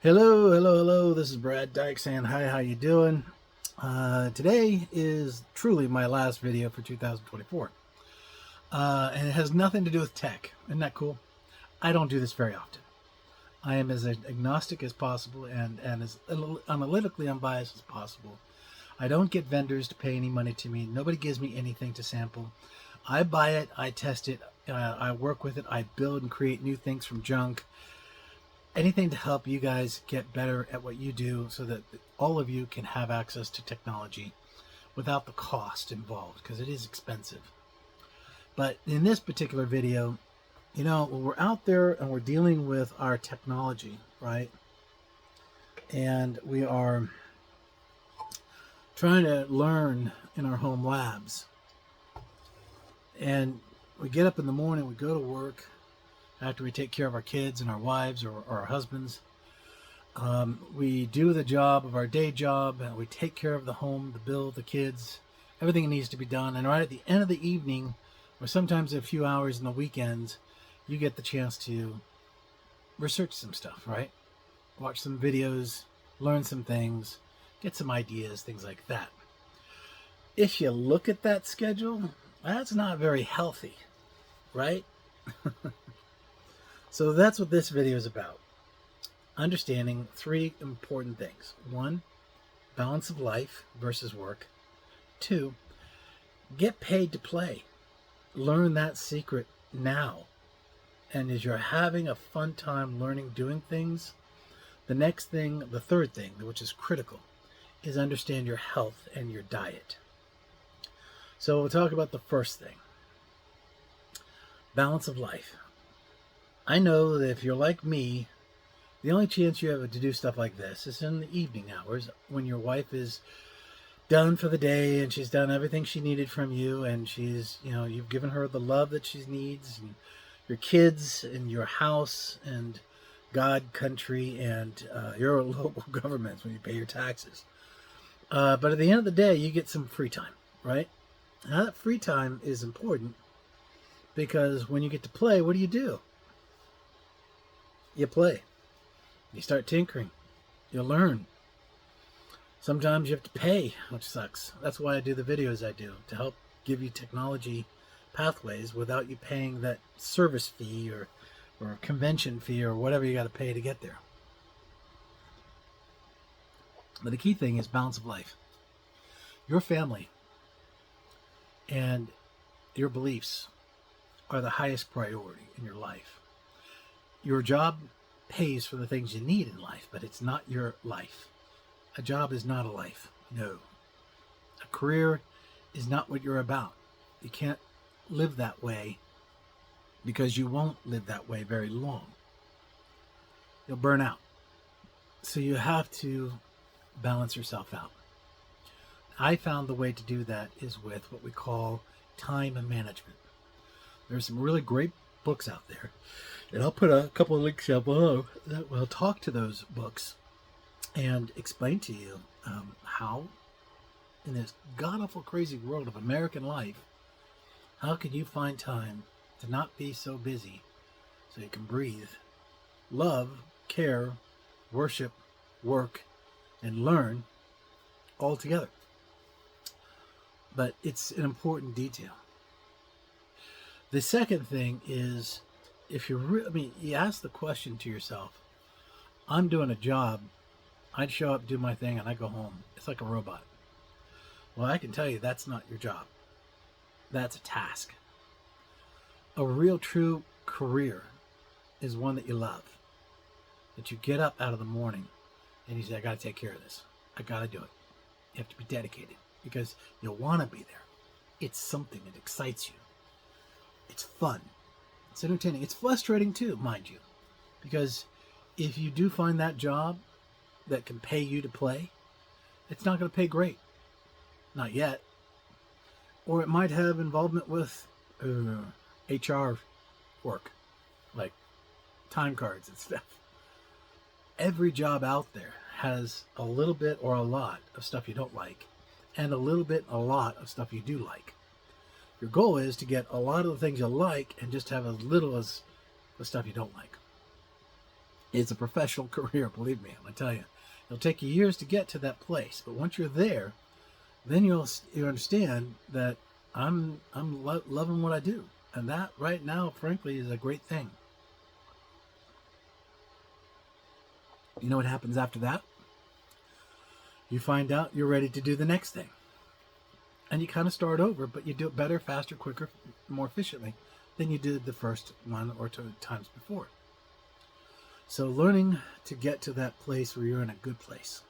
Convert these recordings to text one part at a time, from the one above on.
Hello. This is Brad Dyke saying hi. How you doing? Today is truly my last video for 2024, and it has nothing to do with tech. Isn't that cool? I don't do this very often. I am as agnostic as possible and as analytically unbiased as possible. I don't get vendors to pay any money to me. Nobody gives me anything to sample. I buy it. I test it. I work with it. I build and create new things from junk. Anything to help you guys get better at what you do so that all of you can have access to technology without the cost involved, because it is expensive. But in this particular video, when we're out there and we're dealing with our technology, right? And we are trying to learn in our home labs. And we get up in the morning, we go to work, after we take care of our kids and our wives or our husbands. We do the job of our day job, and we take care of the home, the bill, the kids, everything needs to be done. And right at the end of the evening, or sometimes a few hours in the weekends, you get the chance to research some stuff, right? Watch some videos, learn some things, get some ideas, things like that. If you look at that schedule, that's not very healthy, right? So that's what this video is about. Understanding three important things. One, balance of life versus work. Two, get paid to play. Learn that secret now. And as you're having a fun time learning, doing things, the third thing, which is critical, is understand your health and your diet. So we'll talk about the first thing. Balance of life. I know that if you're like me, the only chance you have to do stuff like this is in the evening hours when your wife is done for the day and she's done everything she needed from you, and she's, you've given her the love that she needs, and your kids and your house and God, country, and your local governments when you pay your taxes. But at the end of the day, you get some free time, right? Now that free time is important because when you get to play, what do? You play. You start tinkering. You learn. Sometimes you have to pay, which sucks. That's why I do the videos I do, to help give you technology pathways without you paying that service fee or convention fee or whatever you got to pay to get there. But the key thing is balance of life. Your family and your beliefs are the highest priority in your life. Your job pays for the things you need in life, but it's not your life. A job is not a life. No. A career is not what you're about. You can't live that way because you won't live that way very long. You'll burn out. So you have to balance yourself out. I found the way to do that is with what we call time management. There's some really great books out there, and I'll put a couple of links down below that will talk to those books and explain to you how, in this god-awful crazy world of American life, how can you find time to not be so busy so you can breathe, love, care, worship, work, and learn all together. But it's an important detail. The second thing is, if you ask the question to yourself, I'm doing a job, I'd show up, do my thing, and I go home. It's like a robot. Well, I can tell you that's not your job. That's a task. A real true career is one that you love. That you get up out of the morning and you say, I got to take care of this. I got to do it. You have to be dedicated because you'll want to be there. It's something that excites you. It's fun. It's entertaining. It's frustrating too, mind you. Because if you do find that job that can pay you to play, it's not going to pay great. Not yet. Or it might have involvement with HR work, like time cards and stuff. Every job out there has a little bit or a lot of stuff you don't like, and a little bit, a lot of stuff you do like. Your goal is to get a lot of the things you like and just have as little as the stuff you don't like. It's a professional career, believe me. I'm gonna tell you, it'll take you years to get to that place, but once you're there, then you understand that I'm loving what I do, and that right now, frankly, is a great thing. You know what happens after that? You find out you're ready to do the next thing, and you kind of start over, but you do it better, faster, quicker, more efficiently than you did the first one or two times before. So learning to get to that place where you're in a good place,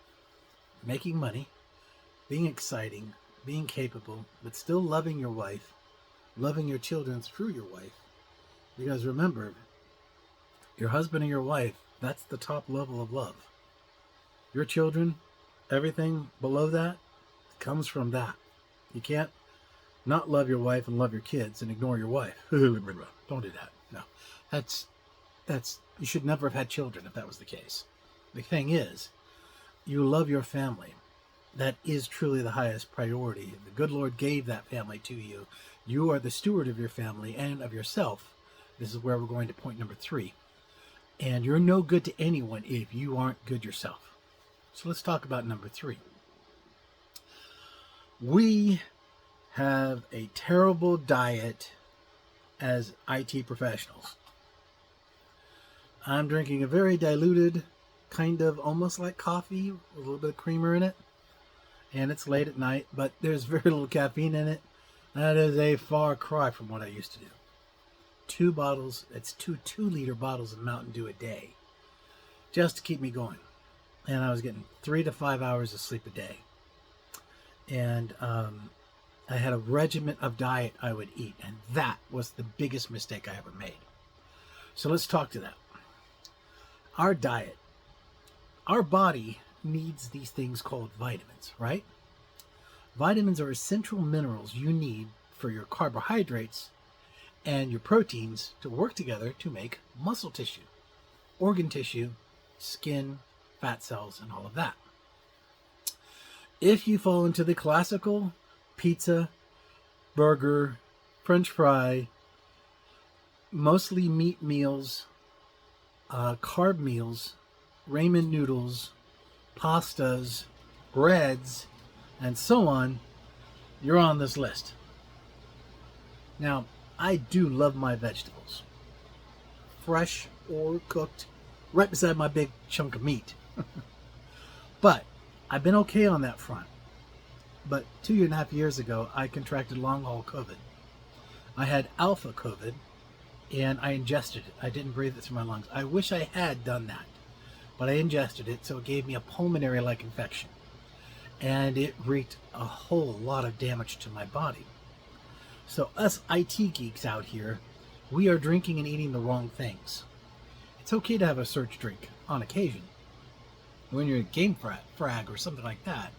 making money, being exciting, being capable, but still loving your wife, loving your children through your wife. Because remember, your husband and your wife, that's the top level of love. Your children, everything below that comes from that. You can't not love your wife and love your kids and ignore your wife. Don't do that. No. That's you should never have had children if that was the case. The thing is, you love your family. That is truly the highest priority. The good Lord gave that family to you. You are the steward of your family and of yourself. This is where we're going to point number 3. And you're no good to anyone if you aren't good yourself. So let's talk about number 3. We have a terrible diet as IT professionals. I'm drinking a very diluted, kind of almost like coffee, with a little bit of creamer in it. And it's late at night, but there's very little caffeine in it. That is a far cry from what I used to do. 2 bottles, it's 2-liter bottles of Mountain Dew a day, just to keep me going. And I was getting 3 to 5 hours of sleep a day. And I had a regiment of diet I would eat, and that was the biggest mistake I ever made. So let's talk to that. Our diet. Our body needs these things called vitamins, right? Vitamins are essential minerals you need for your carbohydrates and your proteins to work together to make muscle tissue, organ tissue, skin, fat cells, and all of that. If you fall into the classical pizza, burger, French fry, mostly meat meals, carb meals, ramen noodles, pastas, breads, and so on, you're on this list. Now, I do love my vegetables, fresh or cooked, right beside my big chunk of meat. But I've been okay on that front. But 2.5 years ago, I contracted long-haul COVID. I had alpha COVID, and I ingested it. I didn't breathe it through my lungs. I wish I had done that, but I ingested it, so it gave me a pulmonary-like infection. And it wreaked a whole lot of damage to my body. So us IT geeks out here, we are drinking and eating the wrong things. It's okay to have a surge drink on occasion. When you're at Game Frag or something like that,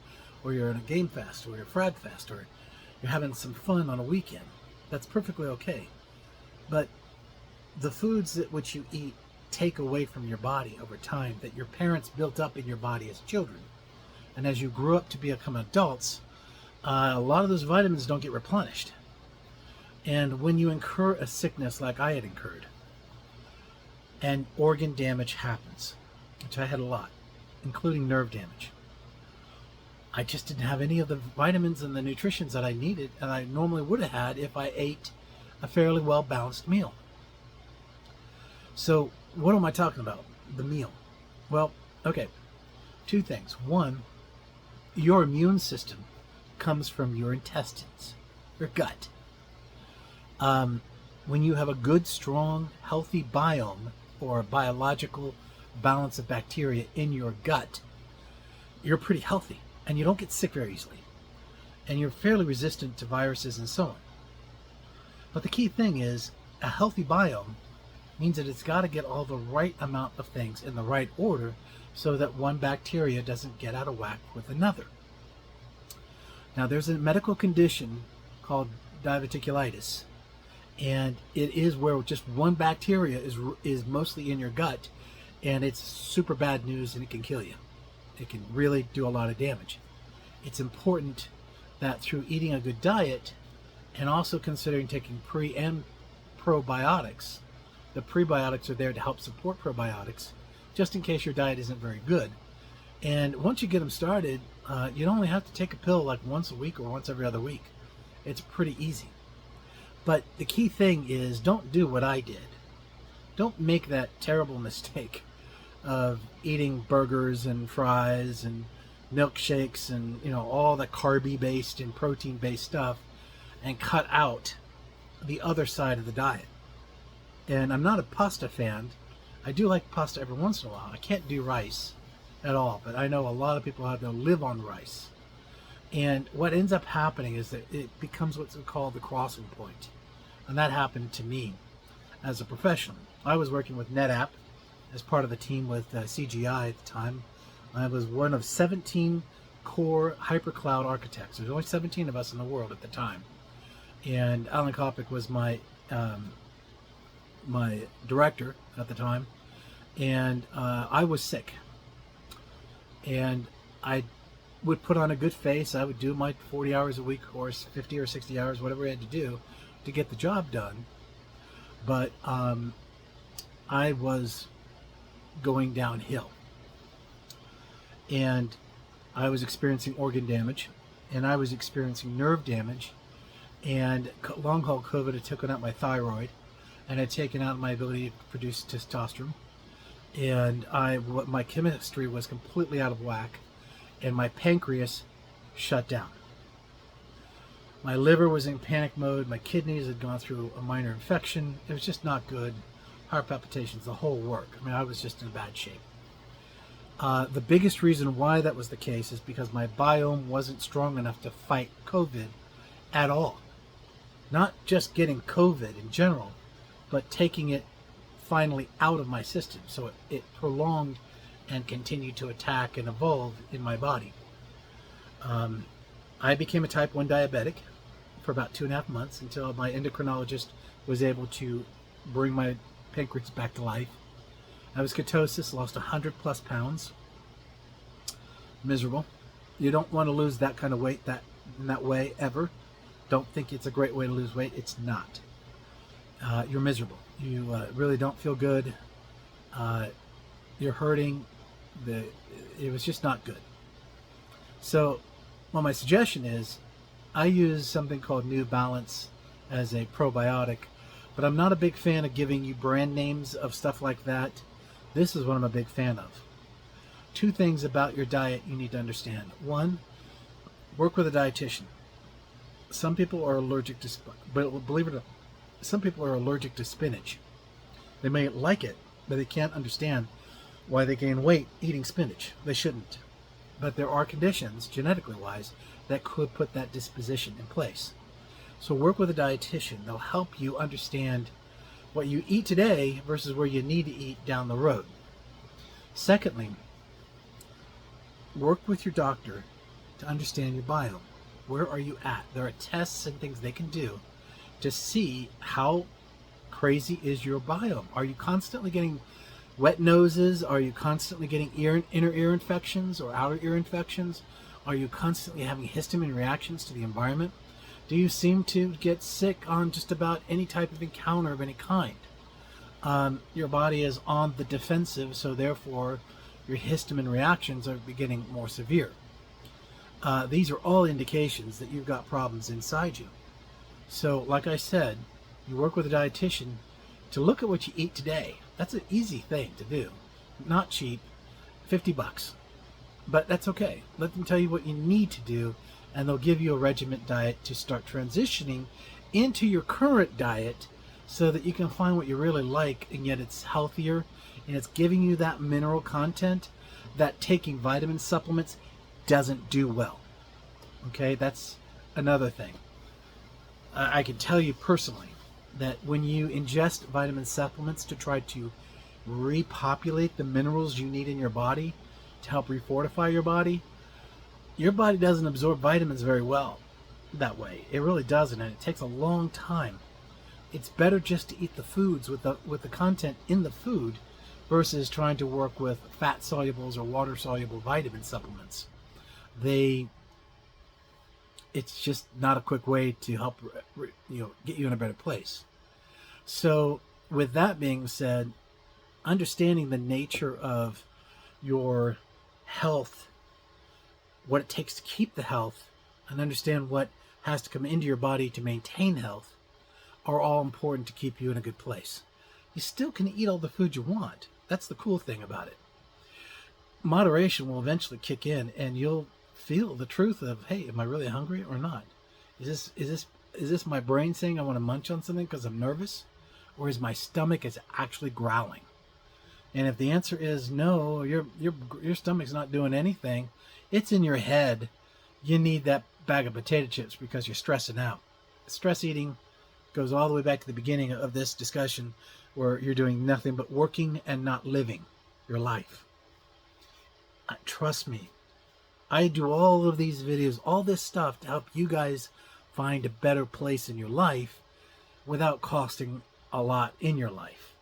or you're in a Game Fest, or you're Frag Fest, or you're having some fun on a weekend, that's perfectly okay. But the foods that which you eat take away from your body over time that your parents built up in your body as children. And as you grew up to become adults, a lot of those vitamins don't get replenished. And when you incur a sickness like I had incurred, and organ damage happens, which I had a lot, including nerve damage, I just didn't have any of the vitamins and the nutritions that I needed, and I normally would have had if I ate a fairly well-balanced meal. So what am I talking about? The meal. Well, okay, 2 things. One, your immune system comes from your intestines, your gut. When you have a good, strong, healthy biome or biological balance of bacteria in your gut, you're pretty healthy and you don't get sick very easily. And you're fairly resistant to viruses and so on. But the key thing is a healthy biome means that it's got to get all the right amount of things in the right order so that one bacteria doesn't get out of whack with another. Now, there's a medical condition called diverticulitis, and it is where just one bacteria is mostly in your gut, and it's super bad news, and it can kill you. It can really do a lot of damage. It's important that through eating a good diet and also considering taking pre and probiotics, the prebiotics are there to help support probiotics, just in case your diet isn't very good. And once you get them started, you only have to take a pill like once a week or once every other week. It's pretty easy. But the key thing is, don't do what I did. Don't make that terrible mistake of eating burgers and fries and milkshakes and all the carby based and protein based stuff and cut out the other side of the diet. And I'm not a pasta fan. I do like pasta every once in a while. I can't do rice at all, but I know a lot of people out there live on rice. And what ends up happening is that it becomes what's called the crossing point. And that happened to me as a professional. I was working with NetApp as part of the team with CGI at the time. I was one of 17 core hypercloud architects. There's only 17 of us in the world at the time. And Alan Kopic was my director at the time. And I was sick. And I would put on a good face. I would do my 40 hours a week course, 50 or 60 hours, whatever I had to do to get the job done. But I was going downhill. And I was experiencing organ damage, and I was experiencing nerve damage, and long haul COVID had taken out my thyroid, and had taken out my ability to produce testosterone, and my chemistry was completely out of whack, and my pancreas shut down. My liver was in panic mode. My kidneys had gone through a minor infection. It was just not good. Heart palpitations, the whole work. I mean, I was just in bad shape. The biggest reason why that was the case is because my biome wasn't strong enough to fight COVID at all. Not just getting COVID in general, but taking it finally out of my system. So it prolonged and continued to attack and evolve in my body. I became a type 1 diabetic for about 2.5 months until my endocrinologist was able to bring my pancreas back to life. I was ketosis, lost 100 plus pounds. Miserable. You don't want to lose that kind of weight in that way ever. Don't think it's a great way to lose weight. It's not. You're miserable. You really don't feel good. You're hurting. It was just not good. So, my suggestion is, I use something called New Balance as a probiotic, but I'm not a big fan of giving you brand names of stuff like that. This is what I'm a big fan of. 2 things about your diet you need to understand. 1, work with a dietitian. Some people are allergic to, believe it or not, some people are allergic to spinach. They may like it, but they can't understand why they gain weight eating spinach. They shouldn't. But there are conditions, genetically wise, that could put that disposition in place. So work with a dietitian. They'll help you understand what you eat today versus where you need to eat down the road. Secondly, work with your doctor to understand your biome. Where are you at? There are tests and things they can do to see how crazy is your biome. Are you constantly getting wet noses? Are you constantly getting inner ear infections or outer ear infections? Are you constantly having histamine reactions to the environment? Do you seem to get sick on just about any type of encounter of any kind? Your body is on the defensive, so therefore your histamine reactions are getting more severe. These are all indications that you've got problems inside you. So, like I said, you work with a dietitian to look at what you eat today. That's an easy thing to do. Not cheap, $50. But that's okay. Let them tell you what you need to do, and they'll give you a regiment diet to start transitioning into your current diet so that you can find what you really like, and yet it's healthier, and it's giving you that mineral content that taking vitamin supplements doesn't do well. Okay, that's another thing. I can tell you personally that when you ingest vitamin supplements to try to repopulate the minerals you need in your body to help refortify your body doesn't absorb vitamins very well that way. It really doesn't, and it takes a long time. It's better just to eat the foods with the content in the food versus trying to work with fat solubles or water soluble vitamin supplements. It's just not a quick way to help get you in a better place. So with that being said, understanding the nature of your health, what it takes to keep the health, and understand what has to come into your body to maintain health are all important to keep you in a good place. You still can eat all the food you want. That's the cool thing about it. Moderation will eventually kick in, and you'll feel the truth of, hey, am I really hungry or not? Is this my brain saying I want to munch on something because I'm nervous, or is my stomach is actually growling? And if the answer is no, your stomach's not doing anything, it's in your head. You need that bag of potato chips because you're stressing out. Stress eating goes all the way back to the beginning of this discussion, where you're doing nothing but working and not living your life. Trust me, I do all of these videos, all this stuff to help you guys find a better place in your life without costing a lot in your life,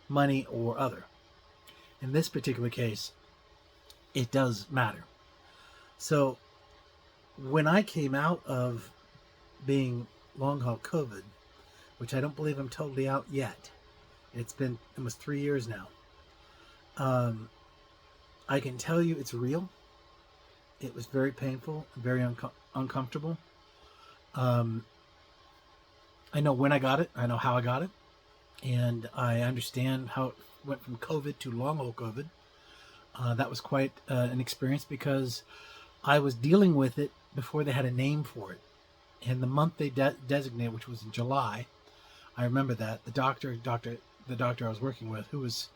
money or other. In this particular case, it does matter. So when I came out of being long haul COVID, which I don't believe I'm totally out yet, it's been almost 3 years now, I can tell you it's real. It was very painful, very uncomfortable. I know when I got it, I know how I got it, and I understand how it went from COVID to long haul COVID. That was quite an experience because I was dealing with it before they had a name for it. And the month they designated, which was in July, I remember that the doctor I was working with, who was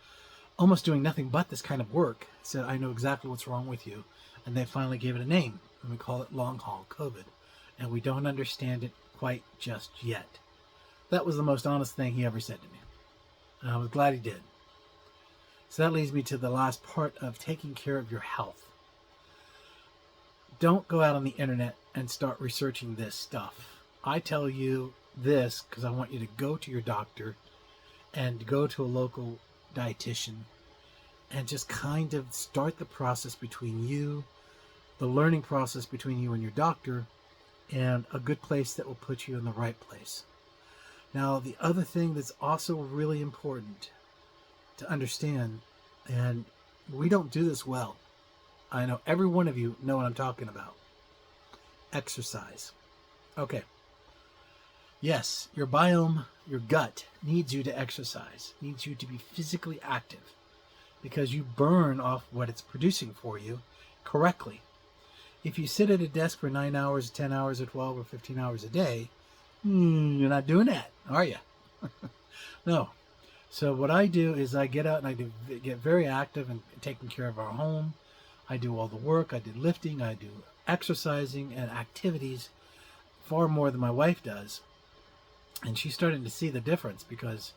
almost doing nothing but this kind of work, said, I know exactly what's wrong with you. And they finally gave it a name, and we call it long haul COVID. And we don't understand it quite just yet. That was the most honest thing he ever said to me. And I was glad he did. So that leads me to the last part of taking care of your health. Don't go out on the internet and start researching this stuff. I tell you this because I want you to go to your doctor and go to a local dietitian and just kind of start the process between you, the learning process between you and your doctor, and a good place that will put you in the right place. Now, the other thing that's also really important to understand, and we don't do this well, I know every one of you know what I'm talking about. Exercise. Okay. Yes, your biome, your gut needs you to exercise, needs you to be physically active because you burn off what it's producing for you correctly. If you sit at a desk for 9 hours, 10 hours, or 12 or 15 hours a day, you're not doing that, are you? No. So what I do is I get out and I get very active and taking care of our home. I do all the work. I do lifting. I do exercising and activities far more than my wife does. And she's starting to see the difference because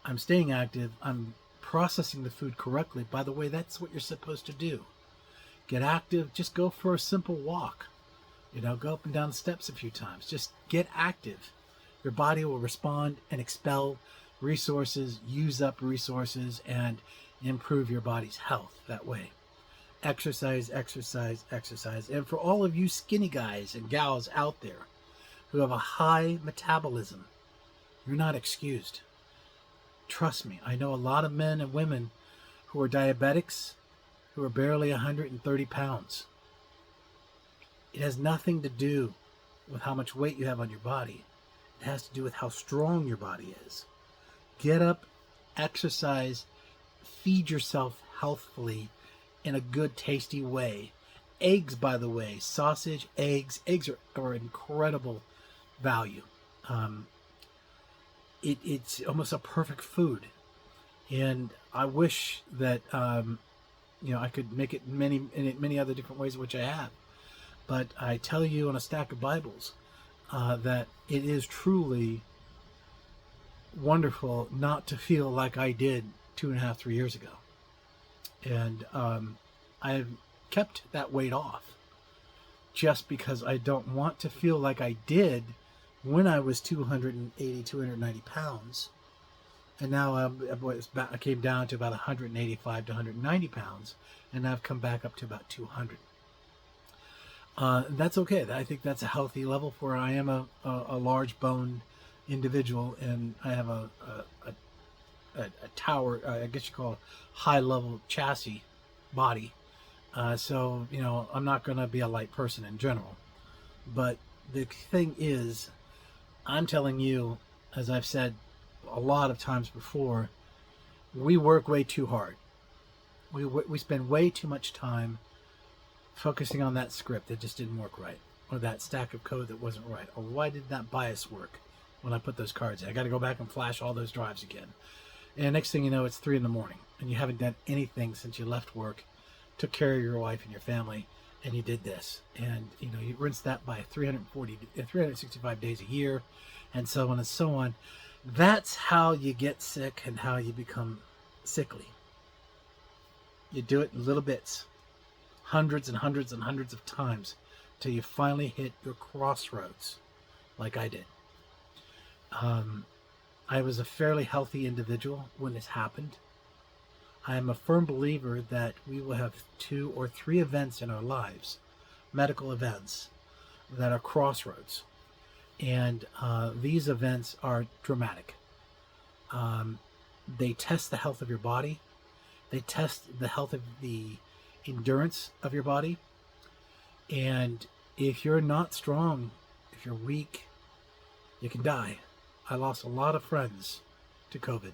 I'm staying active. I'm processing the food correctly. By the way, that's what you're supposed to do. Get active. Just go for a simple walk. Go up and down the steps a few times. Just get active. Your body will respond and expel resources, use up resources, and improve your body's health that way. Exercise, exercise, exercise. And for all of you skinny guys and gals out there who have a high metabolism, you're not excused. Trust me, I know a lot of men and women who are diabetics who are barely 130 pounds. It has nothing to do with how much weight you have on your body. It has to do with how strong your body is. Get up, exercise, feed yourself healthfully in a good, tasty way. Eggs, by the way, sausage, eggs are incredible value. It's almost a perfect food. And I wish that, I could make it in many other different ways, which I have. But I tell you on a stack of Bibles that it is truly wonderful not to feel like I did 2.5, 3 years ago. And I've kept that weight off just because I don't want to feel like I did when I was 280, 290 pounds. And now I came down to about 185 to 190 pounds, and I've come back up to about 200. That's okay. I think that's a healthy level for I am a large boned individual, and I have a a tower, I guess you call it high level chassis body. So, I'm not going to be a light person in general. But the thing is, I'm telling you, as I've said a lot of times before, we work way too hard. We spend way too much time focusing on that script that just didn't work right, or that stack of code that wasn't right, or why did that bias work when I put those cards in? I got to go back and flash all those drives again. And next thing you know, it's 3 a.m, and you haven't done anything since you left work, took care of your wife and your family, and you did this. And you rinse that by 365 days a year, and so on and so on. That's how you get sick and how you become sickly. You do it in little bits, hundreds and hundreds and hundreds of times, till you finally hit your crossroads, like I did. I was a fairly healthy individual when this happened. I am a firm believer that we will have 2 or 3 events in our lives, medical events, that are crossroads. And these events are dramatic. They test the health of your body. They test the health of the endurance of your body. And if you're not strong, if you're weak, you can die. I lost a lot of friends to COVID.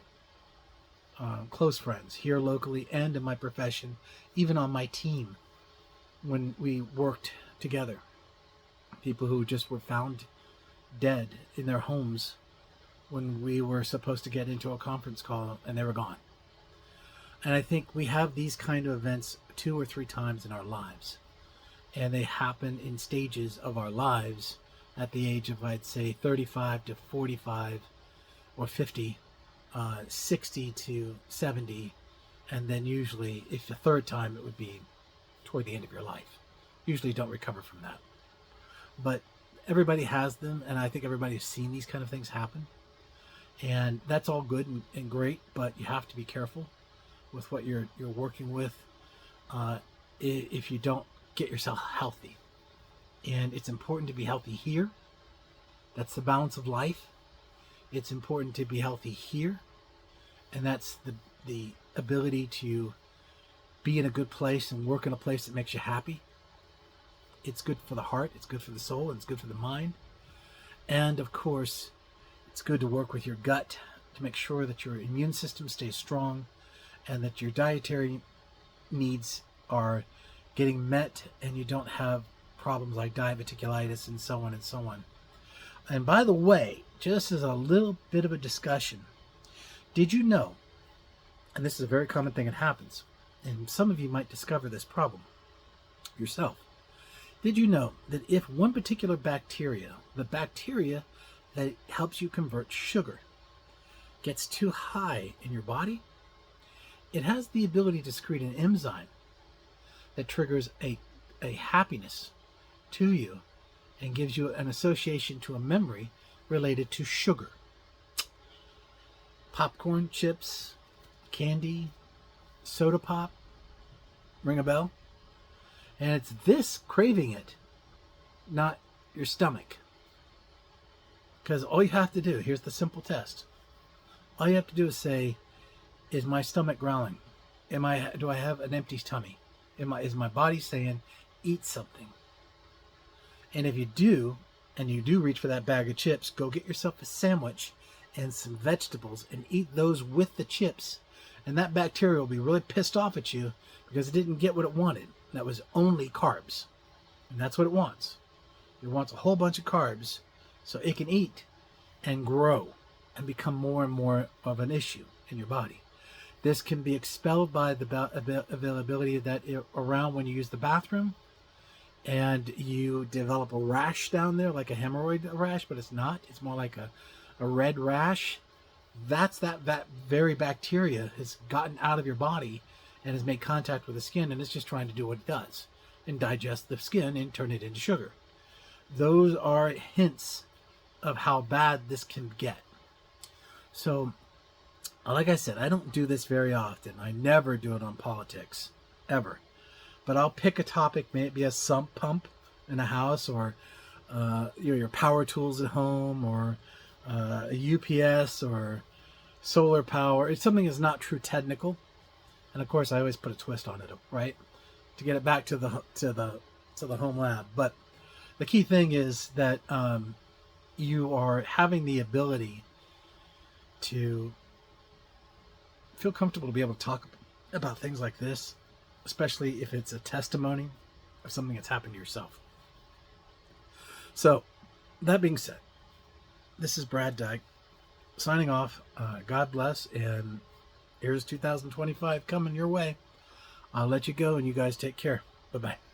Close friends here locally and in my profession, even on my team when we worked together. People who just were found dead in their homes when we were supposed to get into a conference call, and they were gone. And I think we have these kind of events 2 or 3 times in our lives, and they happen in stages of our lives at the age of, I'd say, 35 to 45 or 50, 60 to 70, and then usually, if the third time, it would be toward the end of your life. Usually don't recover from that. But everybody has them, and I think everybody's seen these kind of things happen. And that's all good and great, but you have to be careful with what you're working with if you don't get yourself healthy. And it's important to be healthy here. That's the balance of life. It's important to be healthy here. And that's the ability to be in a good place and work in a place that makes you happy. It's good for the heart, it's good for the soul, and it's good for the mind. And of course, it's good to work with your gut to make sure that your immune system stays strong and that your dietary needs are getting met and you don't have problems like diverticulitis and so on and so on. And by the way, just as a little bit of a discussion, did you know, and this is a very common thing that happens, and some of you might discover this problem yourself, did you know that if one particular bacteria, the bacteria that helps you convert sugar, gets too high in your body, it has the ability to secrete an enzyme that triggers a happiness to you and gives you an association to a memory related to sugar. Popcorn, chips, candy, soda pop, ring a bell? And it's this craving it, not your stomach. Because all you have to do, here's the simple test. All you have to do is say, is my stomach growling? Do I have an empty tummy? Is my body saying, eat something? And if you do, and you do reach for that bag of chips, go get yourself a sandwich and some vegetables and eat those with the chips. And that bacteria will be really pissed off at you because it didn't get what it wanted. That was only carbs. And that's what it wants. It wants a whole bunch of carbs so it can eat and grow and become more and more of an issue in your body. This can be expelled by the availability of that around when you use the bathroom and you develop a rash down there, like a hemorrhoid rash, but it's not. It's more like a red rash. That's that very bacteria has gotten out of your body and has made contact with the skin, and it's just trying to do what it does and digest the skin and turn it into sugar. Those are hints of how bad this can get. So, like I said, I don't do this very often. I never do it on politics, ever. But I'll pick a topic, maybe a sump pump in a house, or your power tools at home, or a UPS, or solar power. It's something that's not true technical, and of course, I always put a twist on it, right, to get it back to the home lab. But the key thing is that you are having the ability to feel comfortable to be able to talk about things like this, especially if it's a testimony of something that's happened to yourself. So, that being said, this is Brad Dyke signing off. God bless, and here's 2025 coming your way. I'll let you go, and you guys take care. Bye-bye.